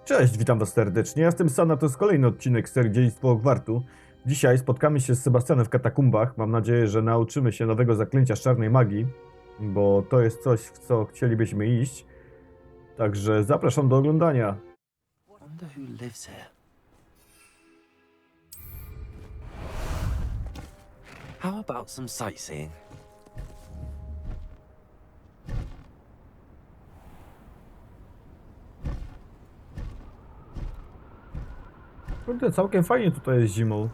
Cześć, witam was serdecznie. Ja jestem Sana, to jest kolejny odcinek z serii Dziedzictwo Hogwartu. Dzisiaj spotkamy się z Sebastianem w katakumbach. Mam nadzieję, że nauczymy się nowego zaklęcia z czarnej magii, bo to jest coś, w co chcielibyśmy iść. Także zapraszam do oglądania. Wonder who lives here. How about some sightseeing? Kurde, całkiem fajnie tutaj jest zimą.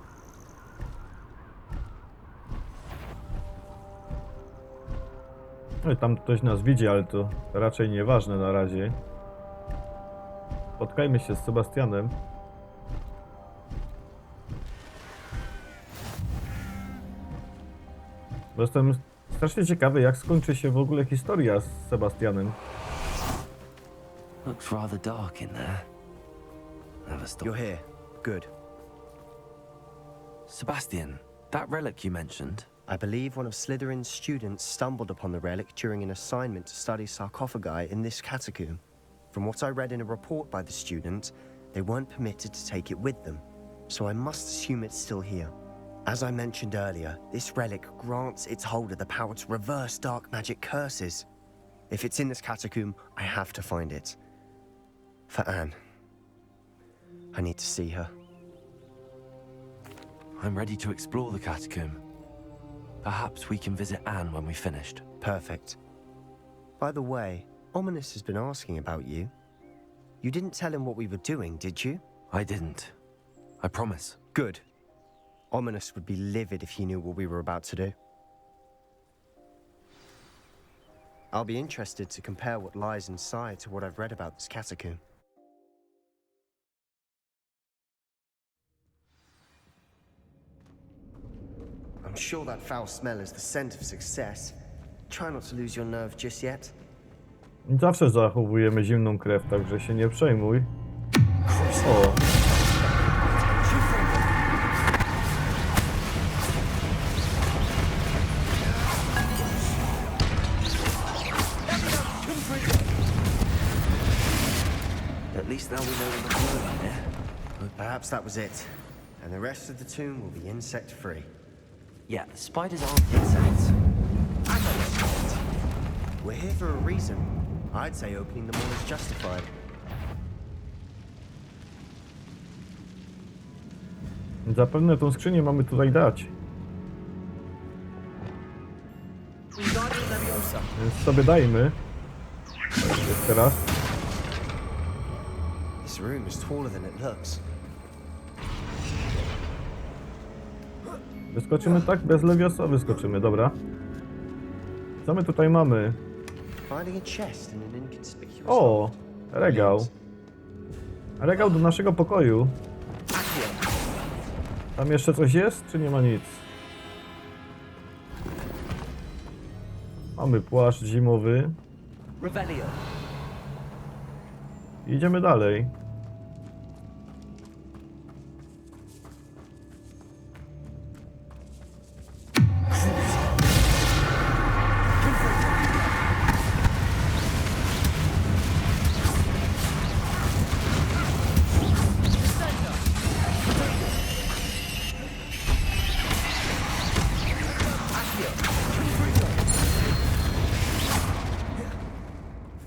No i tam ktoś nas widzi, ale to raczej nieważne na razie. Spotkajmy się z Sebastianem. Bo jestem strasznie ciekawy, jak skończy się w ogóle historia z Sebastianem. Looks rather dark in there. Never stop. You're here. Good. Sebastian, that relic you mentioned. I believe one of Slytherin's students stumbled upon the relic during an assignment to study sarcophagi in this catacomb. From what I read in a report by the student, they weren't permitted to take it with them, so I must assume it's still here. As I mentioned earlier, this relic grants its holder the power to reverse dark magic curses. If it's in this catacomb, I have to find it. For Anne. I need to see her. I'm ready to explore the catacomb. Perhaps we can visit Anne when we've finished. Perfect. By the way, Ominous has been asking about you. You didn't tell him what we were doing, did you? I didn't. I promise. Good. Ominous would be livid if he knew what we were about to do. I'll be interested to compare what lies inside to what I've read about this catacomb. I'm sure that foul smell is the scent of success. Try not to lose your nerve just yet. Zawsze zachowujemy zimną krew, także się nie przejmuj. O! At least now we know when the blue in here. Perhaps that was it. And the rest of the tomb will be insect-free. Yeah, the spiders aren't insects. We're here for a reason. I'd say opening them all is justified. Zapewne tą skrzynię mamy tutaj dać. Więc sobie dajmy. Jeszcze raz. This room is taller than it looks. Wyskoczymy tak? Bez lewiosa wyskoczymy, dobra. Co my tutaj mamy? Finding a chest in an inconspicuous O! Regał. Regał do naszego pokoju. Tam jeszcze coś jest, czy nie ma nic? Mamy płaszcz zimowy. Idziemy dalej.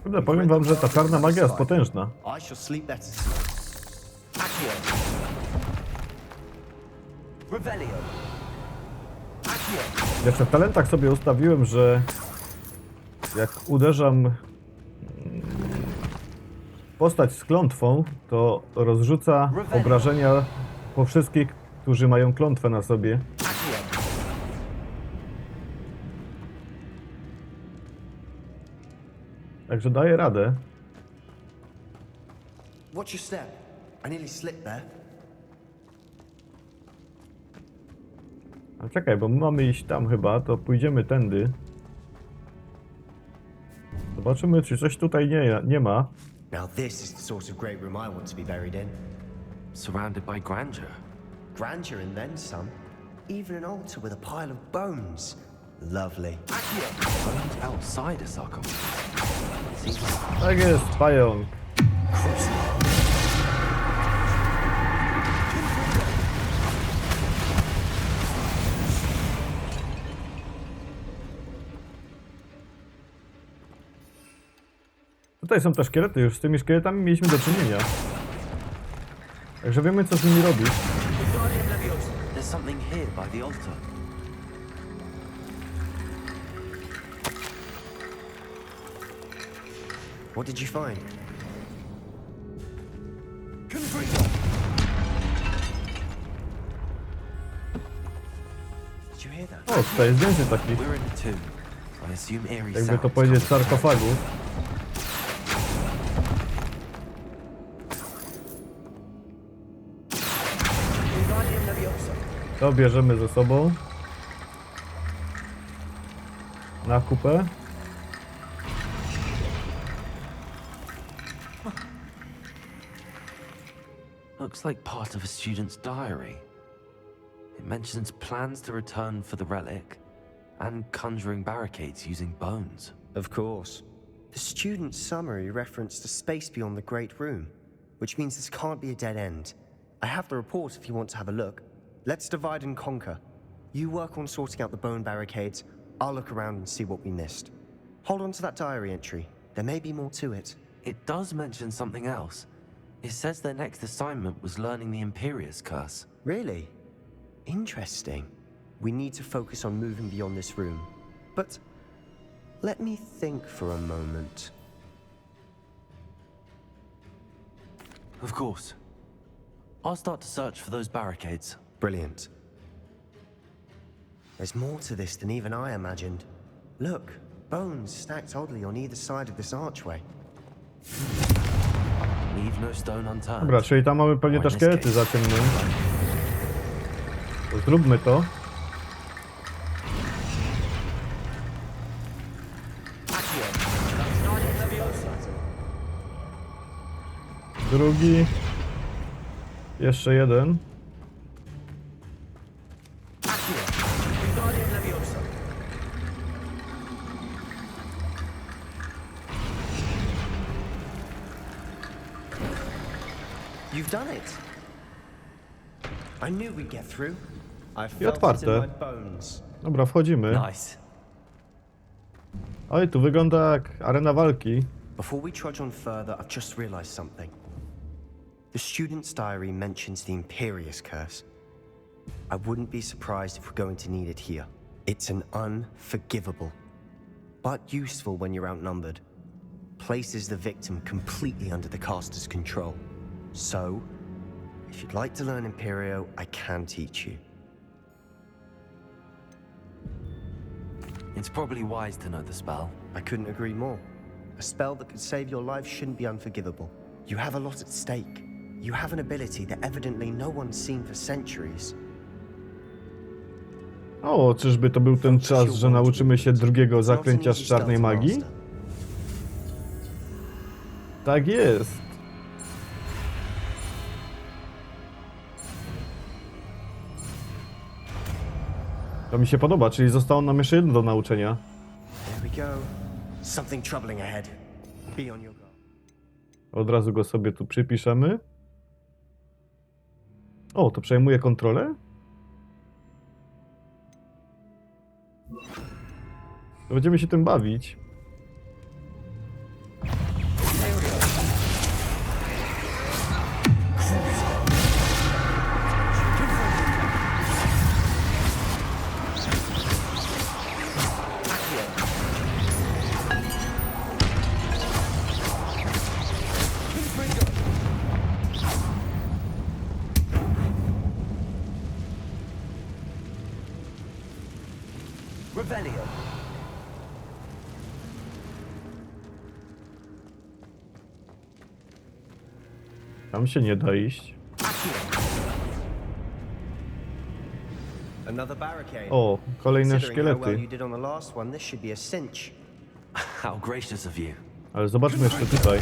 Kurde, powiem wam, że ta czarna magia jest potężna. I shall sleep better tonight. Jeszcze w talentach sobie ustawiłem, że jak uderzam postać z klątwą, to rozrzuca obrażenia po wszystkich, którzy mają klątwę na sobie. Także daję radę. Watch your step. I nearly slipped there. A czekaj, bo my mamy iść tam chyba, to pójdziemy tędy. Zobaczymy, czy coś tutaj nie ma. Now this is the sort of great room I want to be buried in. Surrounded by grandeur. Grandeur and then some. Even an altar with a pile of bones. Lovely. Bones outside a sarcophagus. Seems Tak jest, pająk. tutaj są te szkielety, już z tymi szkieletami mieliśmy do czynienia. Także wiemy, co z nimi robić. There's something here by the altar. What did you find? Did you hear that? O, tutaj jest więcej takich, We're in the tomb. I assume eerie jakby to sounds powiedzieć, come from sarkofagów. To bierzemy ze sobą. Na kupę. Looks like part of a student's diary. It mentions plans to return for the relic and conjuring barricades using bones. Of course. The student's summary referenced a space beyond the Great Room, which means this can't be a dead end. I have the report if you want to have a look. Let's divide and conquer. You work on sorting out the bone barricades. I'll look around and see what we missed. Hold on to that diary entry. There may be more to it. It does mention something else. It says their next assignment was learning the Imperius curse. Really? Interesting. We need to focus on moving beyond this room. But let me think for a moment. Of course. I'll start to search for those barricades. Brilliant. There's more to this than even I imagined. Look, bones stacked oddly on either side of this archway. Leave no stone unturned. Dobra, czyli tam mamy pewnie te szkielety zaciągnąć. To zróbmy to. Drugi. Jeszcze jeden. You've done it. I knew we'd get through. I I felt it in otwarte. my bones. Dobra, wchodzimy. Nice. Oj, tu wygląda jak arena walki. Before we trudge on further, I've just realized something. The student's diary mentions the Imperius curse. I wouldn't be surprised if we're going to need it here. It's an unforgivable, but useful when you're outnumbered. Places the victim completely under the caster's control. So, if you'd like to learn Imperio, I can teach you. It's probably wise to know the spell. I couldn't agree more. A spell that could save your life shouldn't be unforgivable. You have a lot at stake. You have an ability that evidently no one's seen for centuries. O, czyżby to był ten czas, że nauczymy się drugiego zaklęcia z czarnej magii? Tak jest. To mi się podoba, czyli zostało nam jeszcze jedno do nauczenia. There we go. Something troubling ahead. Be on your guard. Od razu go sobie tu przypiszemy. O, to przejmuje kontrolę? To będziemy się tym bawić. Revelio. Tam się nie da iść. Another barricade. O, kolejne Considering how well szkielety. you did on the last one, this should be a cinch. How gracious of you. Ale zobaczmy jeszcze tutaj.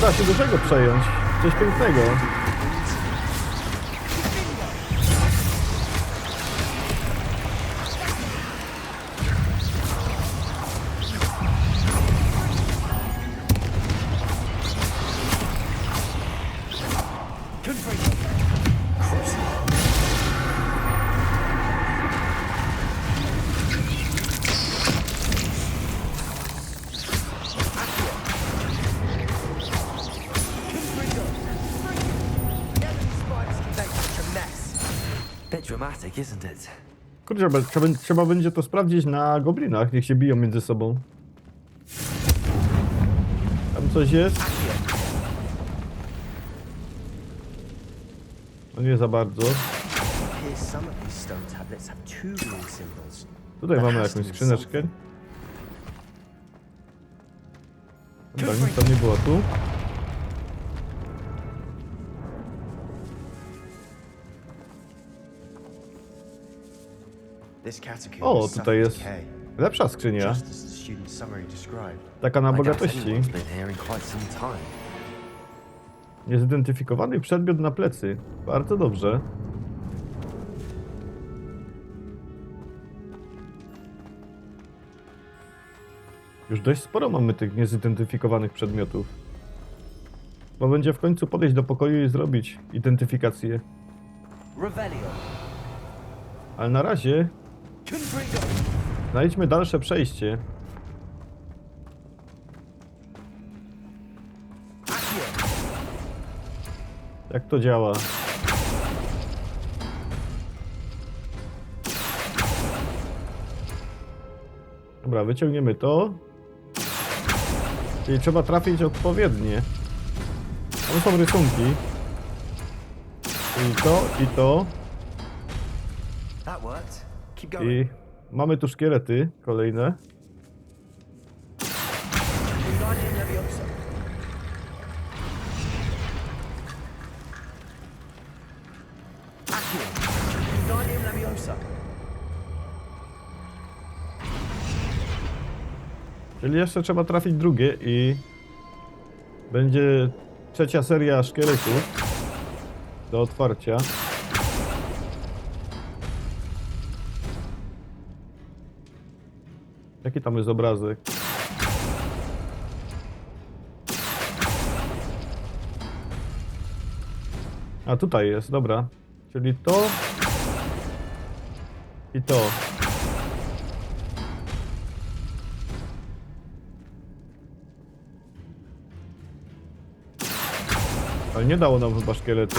Da się dużego przejąć. Coś pięknego. dramatic, isn't it? Kurczę, trzeba będzie to sprawdzić na goblinach, niech się biją między sobą. Tam coś jest? No nie za bardzo. Tutaj mamy jakąś skrzyneczkę. Dobra, nic tam nie było tu. O, tutaj jest lepsza skrzynia. Taka na bogatości. Niezidentyfikowany przedmiot na plecy. Bardzo dobrze. Już dość sporo mamy tych niezidentyfikowanych przedmiotów. Bo będzie w końcu podejść do pokoju i zrobić identyfikację. Ale na razie znajdźmy dalsze przejście. Jak to działa? Dobra, wyciągniemy to. Czyli trzeba trafić odpowiednie. Tam są rysunki. I to, i to. I mamy tu szkielety kolejne. Czyli jeszcze trzeba trafić drugie i będzie trzecia seria szkieletów do otwarcia. Jaki tam jest obrazek? A tutaj jest, dobra. Czyli to i to. Ale nie dało nam chyba szkieletu.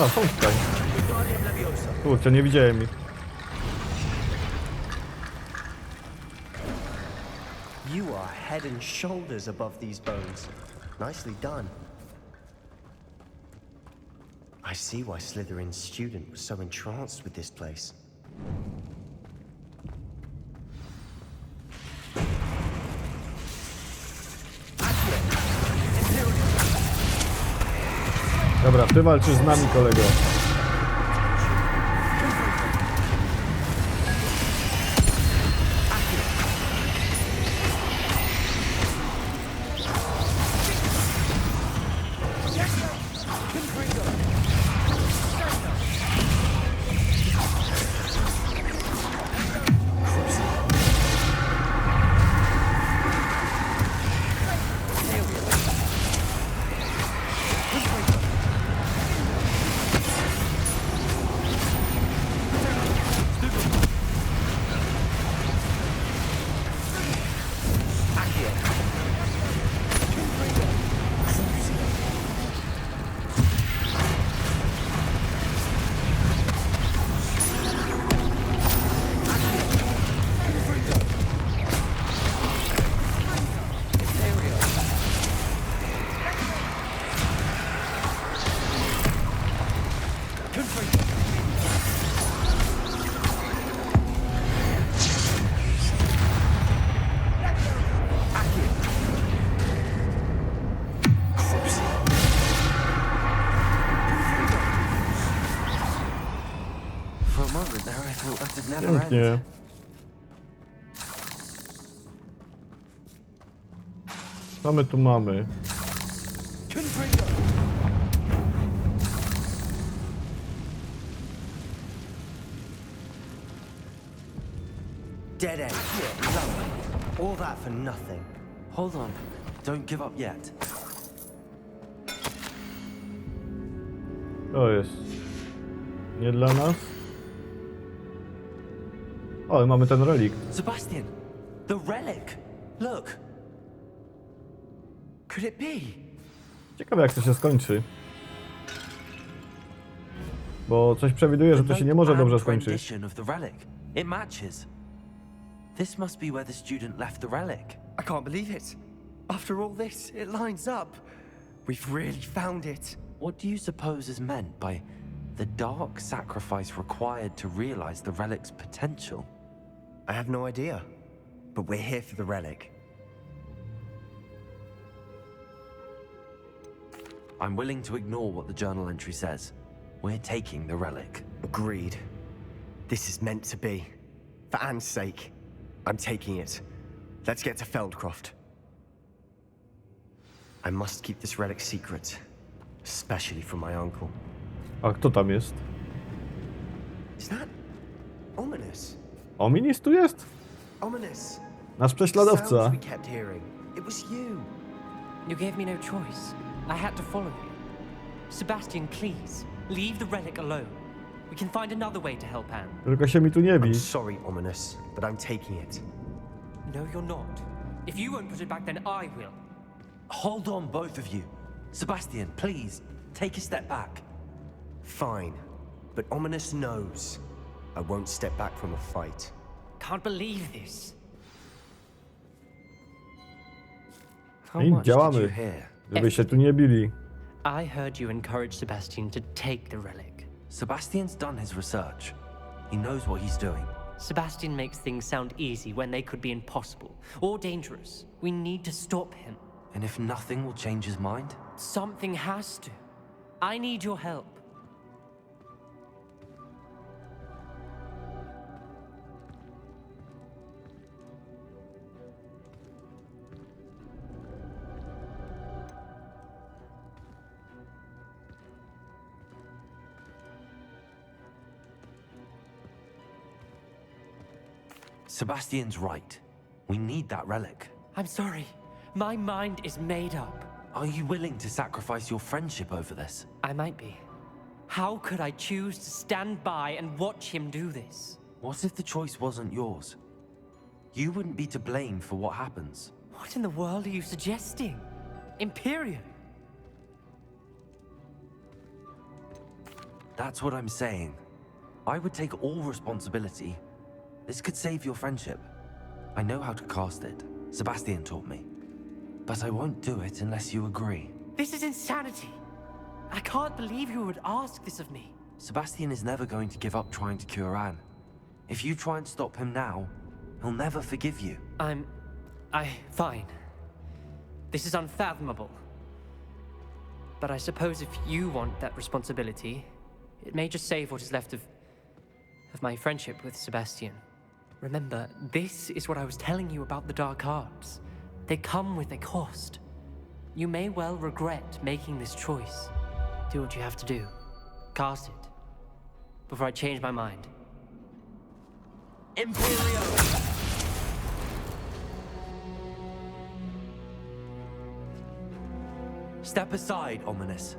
A, są tutaj. Kurczę, nie widziałem ich. You are head and shoulders above these bones. Nicely done. I see why Slytherin's student was so entranced with this place. Dobra, ty walczysz z nami, kolego. Pięknie. Co my tu mamy? Dead end. Lovely. All that for nothing. Hold on. Don't give up yet. To jest nie dla nas. O, mamy ten relikt. Sebastian, the relic. Look. could it be? Ciekawe jak to się skończy. Bo coś przewiduje, że to się nie może dobrze skończyć. rendition of the relic. It matches. This must be where the student left the relic. I can't believe it. After all this, it lines up. We've really found it. What do you suppose is meant by the dark sacrifice required to realize the relic's potential? I have no idea. But we're here for the relic. I'm willing to ignore what the journal entry says. We're taking the relic. Agreed. This is meant to be. For Anne's sake, I'm taking it. Let's get to Feldcroft. I must keep this relic secret. Especially from my uncle. A kto tam jest? Is that ominous? Ominis tu jest? Ominous. Nasz prześladowca. Sounds we kept hearing. It was you. You gave me no choice. I had to follow you. Sebastian, please, leave the relic alone. We can find another way to help Anne. Tylko się mi tu nie bij. I'm sorry, Ominous, but I'm taking it. No, you're not. If you won't put it back, then I will. Hold on, both of you. Sebastian, please, take a step back. Fine, but Ominous knows I won't step back from a fight. Can't believe this. How I much did you działamy, hear? żeby się tu nie bili. I heard you encourage Sebastian to take the relic. Sebastian's done his research. He knows what he's doing. Sebastian makes things sound easy when they could be impossible or dangerous. We need to stop him. And if nothing will change his mind? Something has to. I need your help. Sebastian's right. We need that relic. I'm sorry. My mind is made up. Are you willing to sacrifice your friendship over this? I might be. How could I choose to stand by and watch him do this? What if the choice wasn't yours? You wouldn't be to blame for what happens. What in the world are you suggesting? Imperium? That's what I'm saying. I would take all responsibility. This could save your friendship. I know how to cast it. Sebastian taught me. But I won't do it unless you agree. This is insanity. I can't believe you would ask this of me. Sebastian is never going to give up trying to cure Anne. If you try and stop him now, he'll never forgive you. Fine. This is unfathomable. But I suppose if you want that responsibility, it may just save what is left of my friendship with Sebastian. Remember, this is what I was telling you about the dark arts. They come with a cost. You may well regret making this choice. Do what you have to do. Cast it. Before I change my mind. Imperio! Step aside, Ominous.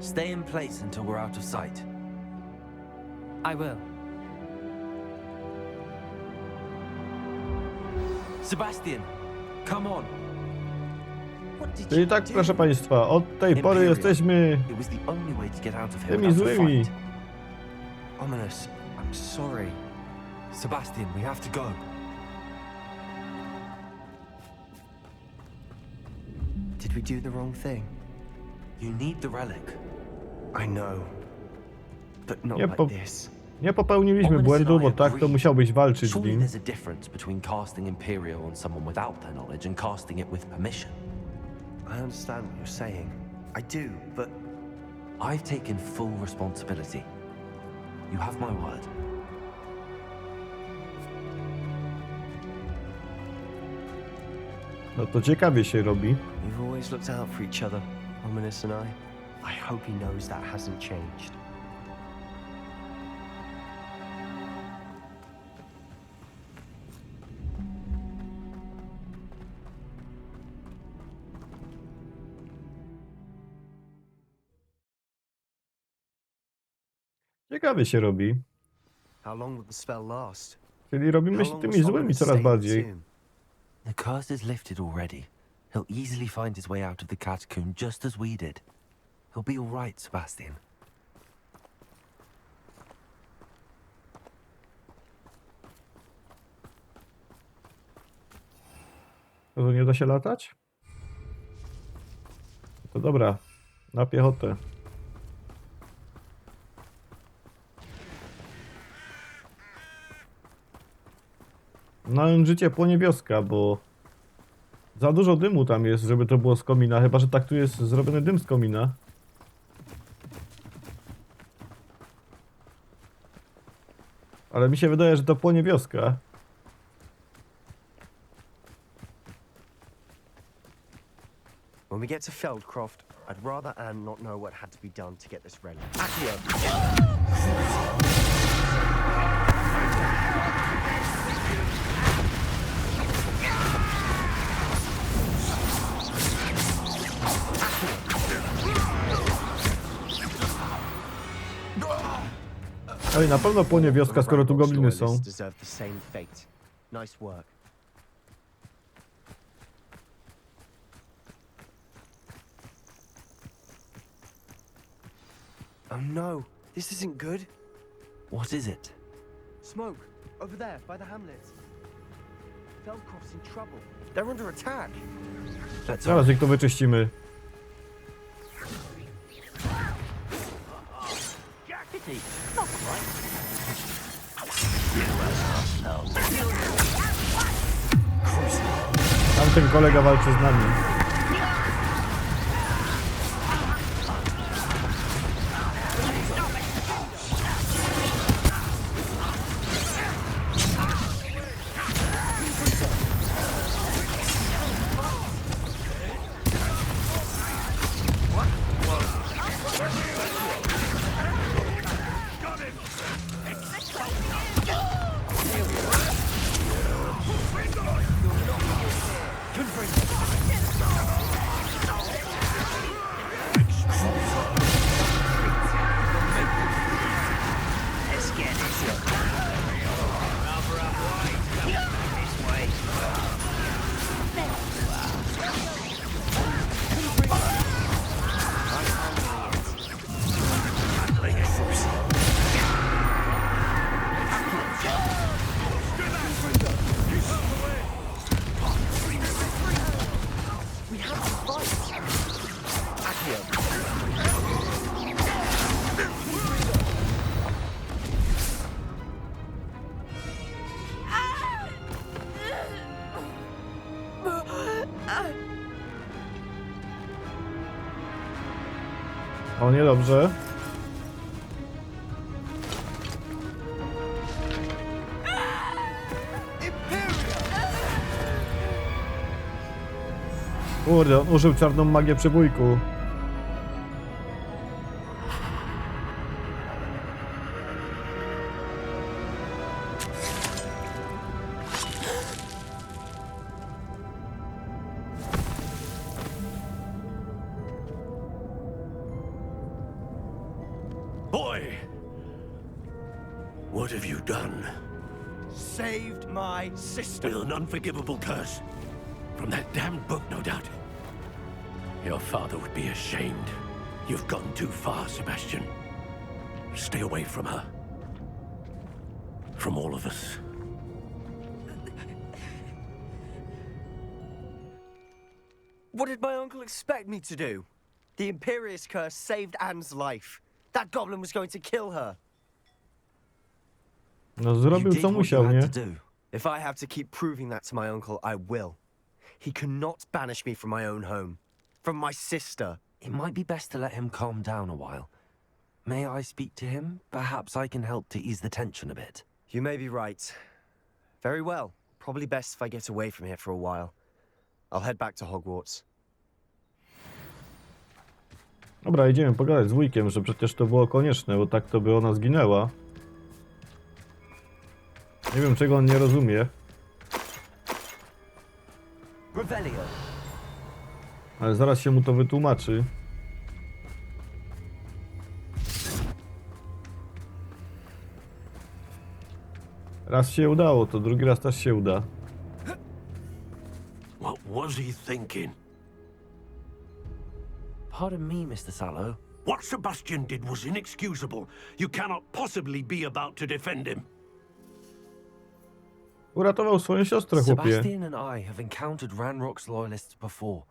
Stay in place until we're out of sight. I will. Sebastian, come on. What did Czyli you tak, do? proszę państwa, od tej pory Imperium. jesteśmy It was the only way to get out of here tymi without a złymi. fight. Ominous, I'm sorry. Sebastian, we have to go. Did we do the wrong thing? You need the relic. I know. But not Nie, like this. nie popełniliśmy Ominous błędu, and I bo tak to agreed. musiałbyś walczyć z Surely nim. there's a difference between casting Imperial on someone without their knowledge and casting it with permission. I understand what you're saying. I do, but I've taken full responsibility. You have my word. No to ciekawie się robi. we've always looked out for each other, Ominous and I. I hope he knows that hasn't changed. Ciekawie się robi. How long will the spell last? Czyli robimy How się long tymi will złymi Ominous coraz stay in the bardziej. tomb? The curse is lifted already. He'll easily find his way out of the catacomb just as we did. He'll be all right, Sebastian. To nie da się latać? To dobra, na piechotę. No życie płonie wioska, bo za dużo dymu tam jest, żeby to było z komina, chyba że tak tu jest zrobiony dym z komina. Ale mi się wydaje, że to płonie wioska. When we get to Feldcroft, I'd rather Anne not know what had to be done to get this relic. Accio! Ej, na pewno płonie wioska, skoro tu gobliny są. Deserve the same fate. Nice work. Oh no, this isn't good. What is it? Smoke, over there, by the hamlet. Feldcroft's in trouble. They're under attack. Let's Zaraz ich to wyczyścimy. Tamten kolega walczy z nami. O, niedobrze. Kurde, on użył czarną magię przebójku. Boy! What have you done? Saved my sister. With an unforgivable curse. From that damned book, no doubt. Your father would be ashamed. You've gone too far, Sebastian. Stay away from her. From all of us. What did my uncle expect me to do? The Imperious curse saved Anne's life. That goblin was going to kill her. No You zrobił did co what you musiał, had nie? to do. If I have to keep proving that to my uncle, I will. He cannot banish me from my own home. From my sister. It might be best to let him calm down a while. May I speak to him? Perhaps I can help to ease the tension a bit. You may be right. Very well. Probably best if I get away from here for a while. I'll head back to Hogwarts. Dobra, idziemy pogadać z wujkiem, że przecież to było konieczne, bo tak to by ona zginęła. Nie wiem, czego on nie rozumie. Revelio. Ale zaraz się mu to wytłumaczy. Raz się udało, to drugi raz też się uda. was he thinking? Pardon me, Mr. Sallow. What Sebastian did was inexcusable. You cannot possibly be about to defend him. Uratował swoją siostrę, chłopie. Sebastian and I have encountered Ranrock's loyalists before.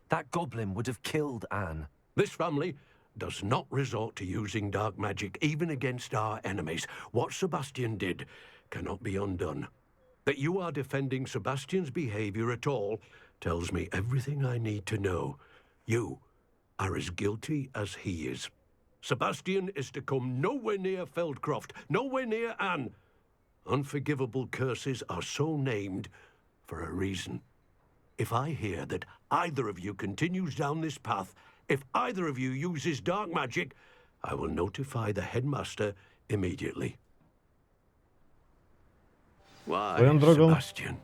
That goblin would have killed Anne. This family does not resort to using dark magic even against our enemies. What Sebastian did cannot be undone. That you are defending Sebastian's behavior at all tells me everything I need to know. You are as guilty as he is. Sebastian is to come nowhere near Feldcroft, nowhere near Anne. Unforgivable curses are so named for a reason. If I hear that either of you continues down this path, if either of you uses dark magic, I will notify the headmaster immediately. Swoją drogą, Sebastian?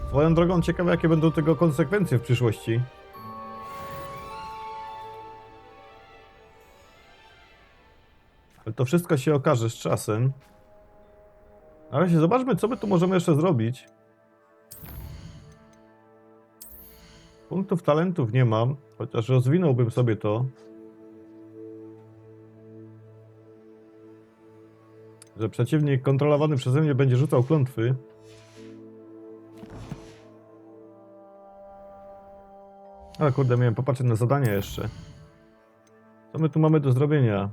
swoją drogą ciekawe, jakie będą tego konsekwencje w przyszłości. Ale to wszystko się okaże z czasem. Na razie zobaczmy, co my tu możemy jeszcze zrobić. Punktów talentów nie mam, chociaż rozwinąłbym sobie to. Że przeciwnik kontrolowany przeze mnie będzie rzucał klątwy. Ale kurde, miałem popatrzeć na zadania jeszcze. Co my tu mamy do zrobienia?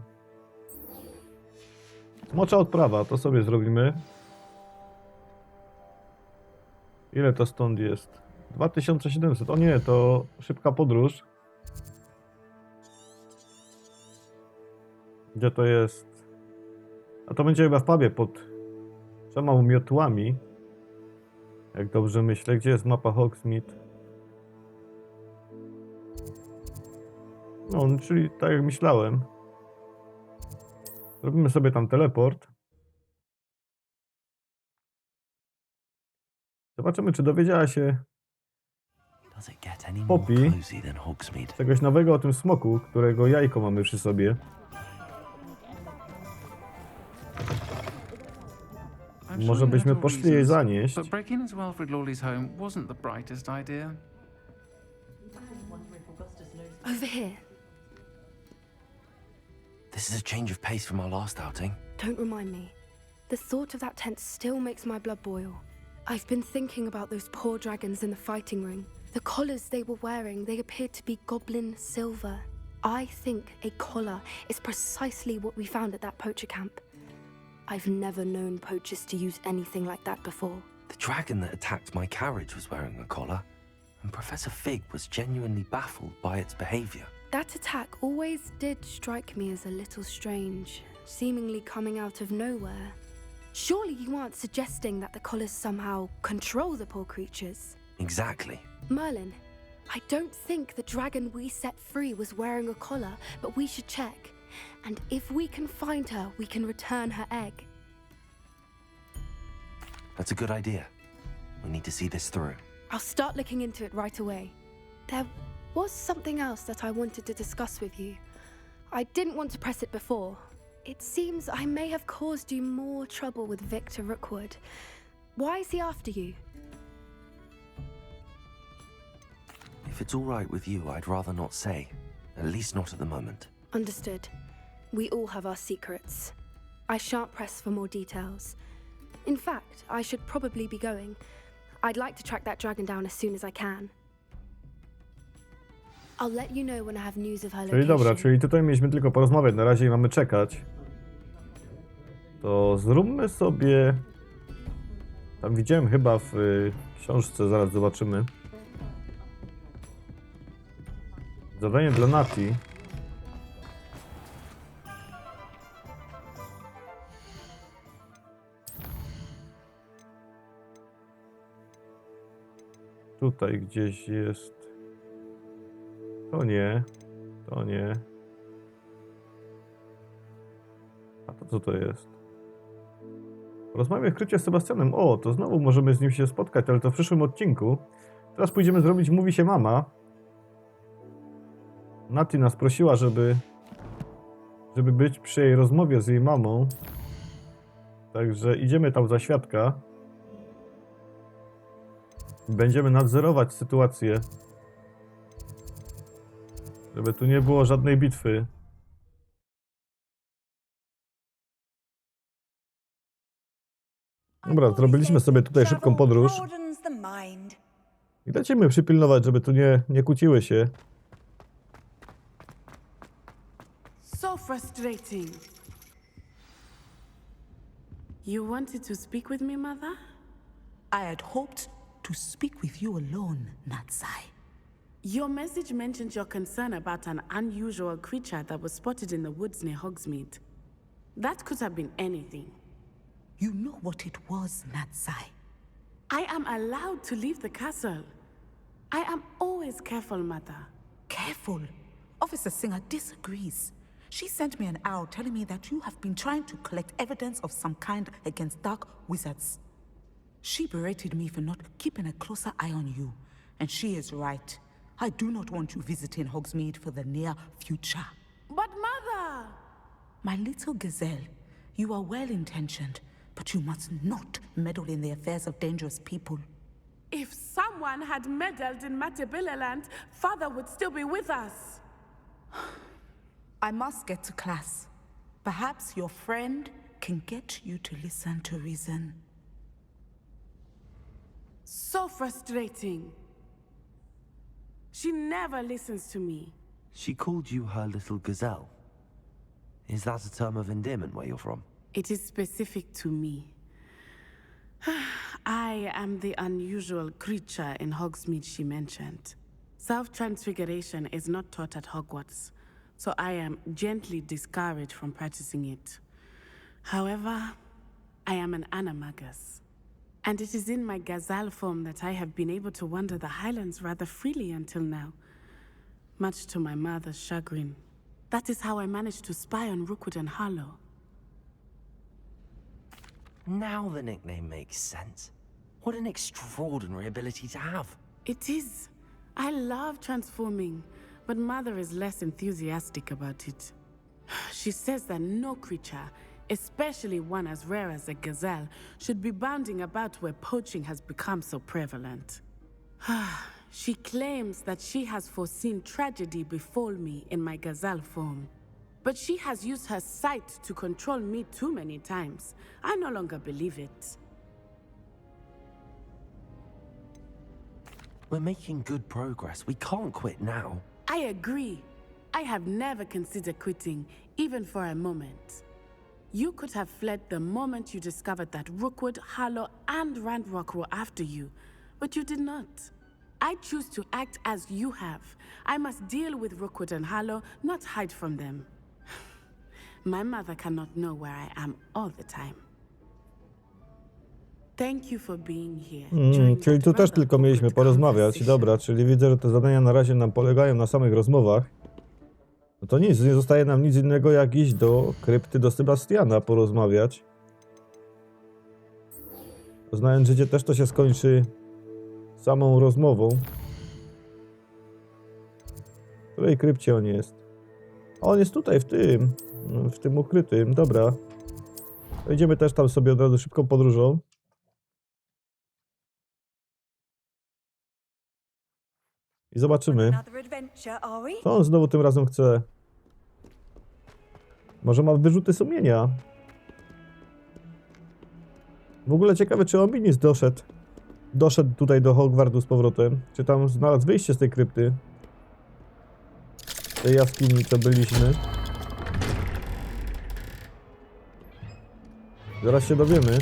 Smocza odprawa, to sobie zrobimy. Ile to stąd jest? 2700. O nie, to szybka podróż. Gdzie to jest? A to będzie chyba w pubie pod 3 miotłami. Jak dobrze myślę. Gdzie jest mapa Hogsmeade? No, czyli tak jak myślałem. Zrobimy sobie tam teleport. Zobaczymy, czy dowiedziała się Does it get any more Poppy cozy than Hogsmeade? czegoś nowego o tym smoku, którego jajko mamy przy sobie. Może byśmy poszli jej zanieść. But breaking into Alfred Lawley's home wasn't the brightest idea. Over here. This is a change of pace from our last outing. Don't remind me. The thought of that tent still makes my blood boil. I've been thinking about those poor dragons in the fighting ring. The collars they were wearing, they appeared to be goblin silver. I think a collar is precisely what we found at that poacher camp. I've never known poachers to use anything like that before. The dragon that attacked my carriage was wearing a collar, and Professor Fig was genuinely baffled by its behavior. That attack always did strike me as a little strange, seemingly coming out of nowhere. Surely you aren't suggesting that the collars somehow control the poor creatures? Exactly. Merlin, I don't think the dragon we set free was wearing a collar, but we should check. And if we can find her, we can return her egg. That's a good idea. We need to see this through. I'll start looking into it right away. There was something else that I wanted to discuss with you. I didn't want to press it before. It seems I may have caused you more trouble with Victor Rookwood. Why is he after you? If it's all right with you, I'd rather not say. At least not at the moment. Understood. We all have our secrets. I shan't press for more details. In fact, I should probably be going. I'd like to track that dragon down as soon as I can. I'll let you know when I have news of her Czyli location. dobra, czyli tutaj mieliśmy tylko porozmawiać, na razie mamy czekać. To zróbmy sobie... Tam widziałem chyba w książce, zaraz zobaczymy. Zadanie dla Nati. Tutaj gdzieś jest... To nie. To nie. A to co to jest? Rozmawiaj w krycie z Sebastianem. O, to znowu możemy z nim się spotkać, ale to w przyszłym odcinku. Teraz pójdziemy zrobić Mówi się mama. Nati nas prosiła, żeby być przy jej rozmowie z jej mamą. Także idziemy tam za świadka. Będziemy nadzorować sytuację. Żeby tu nie było żadnej bitwy. Dobra, zrobiliśmy sobie tutaj szybką podróż. I lecimy przypilnować, żeby tu nie kłóciły się. So frustrating. You wanted to speak with me, Mother? I had hoped to speak with you alone, Natsai. Your message mentioned your concern about an unusual creature that was spotted in the woods near Hogsmeade. That could have been anything. You know what it was, Natsai. I am allowed to leave the castle. I am always careful, Mother. Careful. Officer Singer disagrees. She sent me an owl telling me that you have been trying to collect evidence of some kind against dark wizards. She berated me for not keeping a closer eye on you, and she is right. I do not want you visiting Hogsmeade for the near future. But Mother! My little gazelle, you are well-intentioned, but you must not meddle in the affairs of dangerous people. If someone had meddled in Matabeleland, Father would still be with us. I must get to class. Perhaps your friend can get you to listen to reason. So frustrating. She never listens to me. She called you her little gazelle. Is that a term of endearment where you're from? It is specific to me. I am the unusual creature in Hogsmeade she mentioned. Self-transfiguration is not taught at Hogwarts, so I am gently discouraged from practicing it. However, I am an animagus, and it is in my gazelle form that I have been able to wander the Highlands rather freely until now, much to my mother's chagrin. That is how I managed to spy on Rookwood and Harlow. Now the nickname makes sense. What an extraordinary ability to have. It is. I love transforming, but Mother is less enthusiastic about it. She says that no creature, especially one as rare as a gazelle, should be bounding about where poaching has become so prevalent. She claims that she has foreseen tragedy befall me in my gazelle form. But she has used her sight to control me too many times. I no longer believe it. We're making good progress. We can't quit now. I agree. I have never considered quitting, even for a moment. You could have fled the moment you discovered that Rookwood, Harlow, and Randrock were after you, but you did not. I choose to act as you have. I must deal with Rookwood and Harlow, not hide from them. My mother cannot know where I am all the time. Thank you for being here. Czyli tu też tylko mieliśmy porozmawiać. Dobra, czyli widzę, że te zadania na razie nam polegają na samych rozmowach. No to nic, nie zostaje nam nic innego jak iść do krypty do Sebastiana porozmawiać. Znając życie też to się skończy samą rozmową. W której krypcie on jest? A on jest tutaj, w tym ukrytym. Dobra. Idziemy też tam sobie od razu szybką podróżą. I zobaczymy, co on znowu tym razem chce. Może ma wyrzuty sumienia. W ogóle ciekawe, czy Ominis doszedł tutaj do Hogwartu z powrotem. Czy tam znalazł wyjście z tej krypty. Tej jaskini, co byliśmy. Zaraz się dowiemy.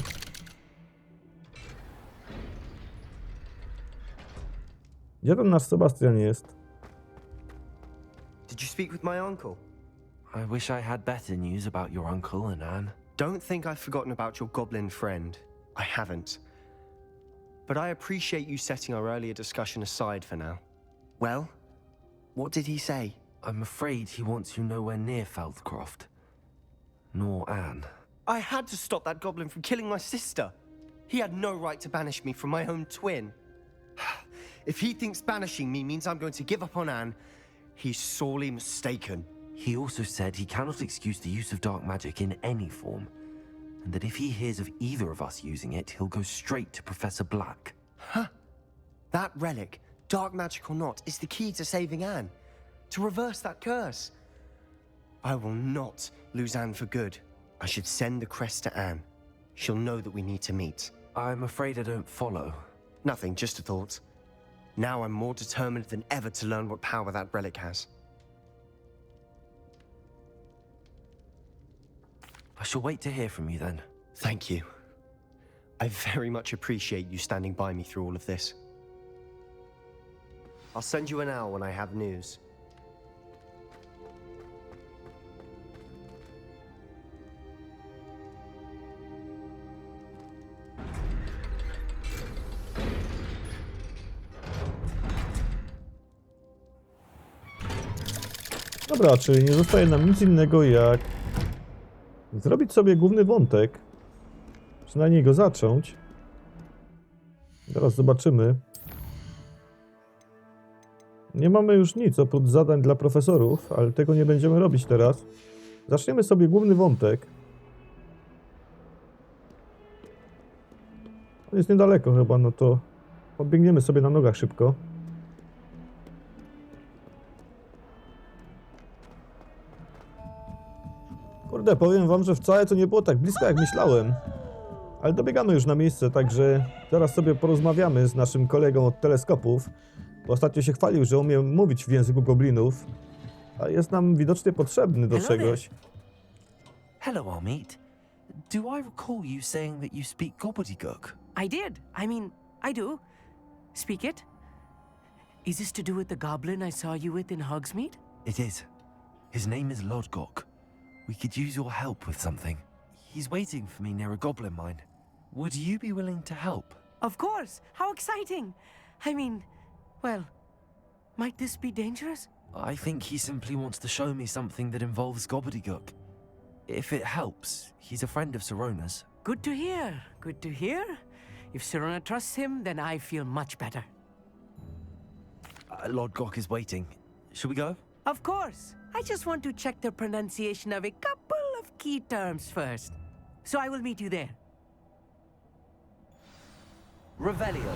Gdzie ten nasz Sebastian jest? Did you speak with my uncle? I wish I had better news about your uncle and Anne. Don't think I've forgotten about your goblin friend. I haven't. But I appreciate you setting our earlier discussion aside for now. Well, what did he say? I'm afraid he wants you nowhere near Feldcroft. Nor Anne. I had to stop that goblin from killing my sister. He had no right to banish me from my own twin. If he thinks banishing me means I'm going to give up on Anne, he's sorely mistaken. He also said he cannot excuse the use of dark magic in any form, and that if he hears of either of us using it, he'll go straight to Professor Black. Huh? That relic, dark magic or not, is the key to saving Anne. To reverse that curse. I will not lose Anne for good. I should send the crest to Anne. She'll know that we need to meet. I'm afraid I don't follow. Nothing, just a thought. Now I'm more determined than ever to learn what power that relic has. I shall wait to hear from you then. Thank you. I very much appreciate you standing by me through all of this. I'll send you an hour when I have news. Dobra, czyli nie zostaje nam nic innego jak zrobić sobie główny wątek. Przynajmniej go zacząć. Teraz zobaczymy. Nie mamy już nic oprócz zadań dla profesorów, ale tego nie będziemy robić teraz. Zaczniemy sobie główny wątek. On jest niedaleko chyba, no to podbiegniemy sobie na nogach szybko. Kurde, powiem wam, że wcale to nie było tak blisko jak myślałem. Ale dobiegamy już na miejsce, także zaraz sobie porozmawiamy z naszym kolegą od teleskopów. Bo ostatnio się chwalił, że umie mówić w języku goblinów. A jest nam widocznie potrzebny do czegoś. Hello, Amit. Do I recall you saying that you speak gobbledygook? I did. I mean, I do. Speak it. Is this to do with the goblin I saw you with in Hogsmeade? It is. His name is Lodgok. We could use your help with something. He's waiting for me near a goblin mine. Would you be willing to help? Of course. How exciting. I mean, well, might this be dangerous? I think he simply wants to show me something that involves gobbledygook. If it helps, he's a friend of Sirona's. Good to hear. Good to hear. If Sirona trusts him, then I feel much better. Lodgok is waiting. Shall we go? Of course. I just want to check the pronunciation of a couple of key terms first. So I will meet you there. Revelio.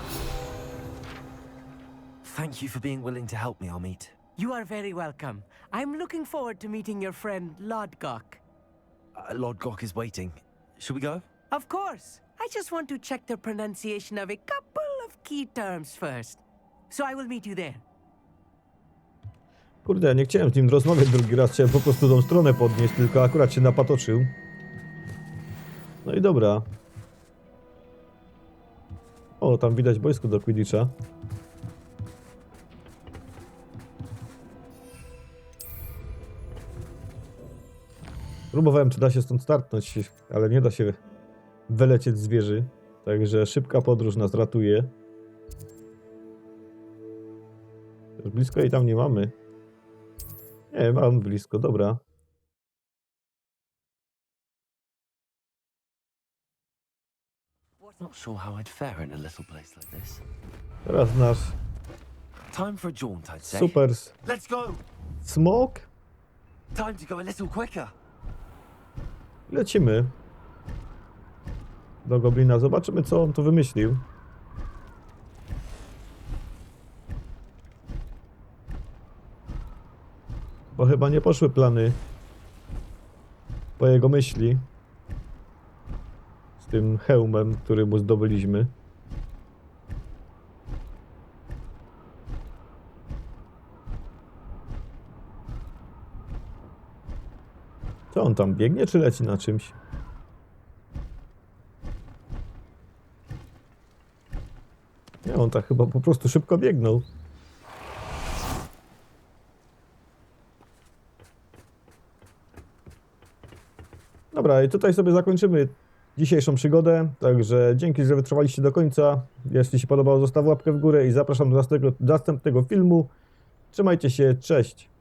Thank you for being willing to help me, Amit. You are very welcome. I'm looking forward to meeting your friend Lodgok. Lodgok is waiting. Shall we go? Of course. I just want to check the pronunciation of a couple of key terms first. So I will meet you there. Kurde, nie chciałem z nim rozmawiać drugi raz, chciałem po prostu tą stronę podnieść, tylko akurat się napatoczył. No i dobra. O, tam widać boisko do Quidditcha. Próbowałem, czy da się stąd startnąć, ale nie da się wylecieć z wieży. Także szybka podróż nas ratuje. Już blisko i tam nie mamy. Nie, mam blisko, dobra. Not sure how I'd fare in a little place like this. Teraz nasz Time for a jaunt, I'd say. super Let's go. smok. Time to go a little quicker. Lecimy do goblina. Zobaczymy, co on tu wymyślił. Bo chyba nie poszły plany po jego myśli z tym hełmem, który mu zdobyliśmy. Co on tam biegnie, czy leci na czymś? Nie, on tak chyba po prostu szybko biegnął. Dobra, i tutaj sobie zakończymy dzisiejszą przygodę. Także dzięki, że wytrwaliście do końca. Jeśli się podobało, zostaw łapkę w górę i zapraszam do następnego filmu. Trzymajcie się, cześć!